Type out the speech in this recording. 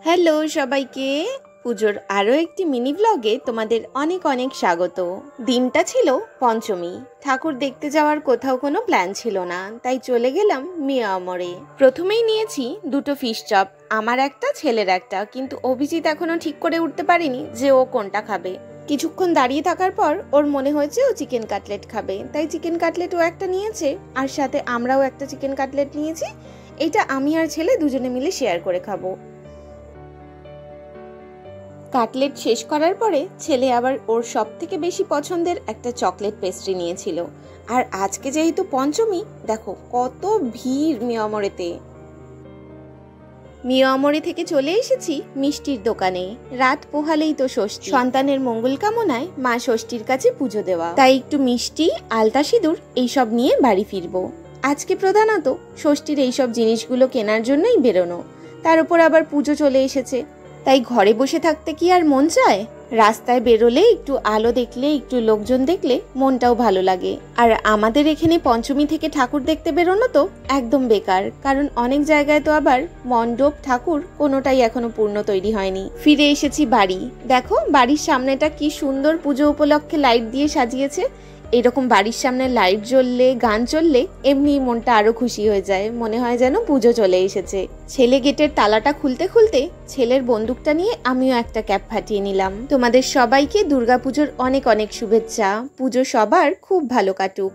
Hello সবাইকে, পুজোর আরও একটি মিনি ব্লগে তোমাদের অনেক অনেক স্বাগত। দিনটা ছিল পঞ্চমী। ঠাকুর দেখতে যাওয়ার কোথাও কোনো প্ল্যান ছিল না, তাই চলে গেলাম মিয়ামরে। প্রথমেই নিয়েছি দুটো ফিশ চপ, আমার একটা ছেলের একটা, কিন্তু অভিজিৎ এখনো ঠিক করে উঠতে পারেনি যে ও কোনটা খাবে। কিছুক্ষণ দাঁড়িয়ে থাকার পর ওর মনে হয়েছে ও চিকেন কাটলেট খাবে, তাই চিকেন কাটলেট ও একটা নিয়েছে, আর সাথে আমরাও একটা চিকেন কাটলেট নিয়েছি। এটা আমি আর ছেলে দুজনে মিলে শেয়ার করে খাবো। কাটলেট শেষ করার পরে ছেলে আবার ওর সব থেকে বেশি পছন্দের একটা চকলেট পেস্ট্রি নিয়েছিল। আর আজকে যেহেতু পঞ্চমী, দেখো কত ভিড় মিয়ামরেতে। মিয়ামরে থেকে চলে এসেছি মিষ্টির দোকানে। রাত পোহালেই তো ষষ্ঠী, সন্তানের মঙ্গল কামনায় মা ষষ্ঠীর কাছে পুজো দেওয়া, তাই একটু মিষ্টি, আলতা সিঁদুর এইসব নিয়ে বাড়ি ফিরবো। আজকে প্রধানত ষষ্ঠীর এইসব জিনিসগুলো কেনার জন্যই বেরোনো, তার উপর আবার পুজো চলে এসেছে, তাই ঘরে বসে থাকতে কি আর মন চায়? রাস্তায় বেরোলে একটু আলো দেখলে, একটু লোকজন দেখলে মনটাও ভালো লাগে। আর আমাদের এখানে পঞ্চমী থেকে ঠাকুর দেখতে বেরোনো তো একদম বেকার, কারণ অনেক জায়গায় তো আবার মণ্ডপ, ঠাকুর কোনোটাই এখনো পূর্ণ তৈরি হয়নি। ফিরে এসেছি বাড়ি। দেখো বাড়ির সামনেটা কি সুন্দর পুজো উপলক্ষে লাইট দিয়ে সাজিয়েছে। এরকম বাড়ির সামনে লাইট জ্বললে, গান চললে এমনি মনটা আরো খুশি হয়ে যায়, মনে হয় যেন পুজো চলে এসেছে। ছেলে গেটের তালাটা খুলতে খুলতে ছেলের বন্দুকটা নিয়ে আমিও একটা ক্যাপ ফাটিয়ে নিলাম। তোমাদের সবাইকে দুর্গাপুজোর অনেক অনেক শুভেচ্ছা। পুজো সবার খুব ভালো কাটুক।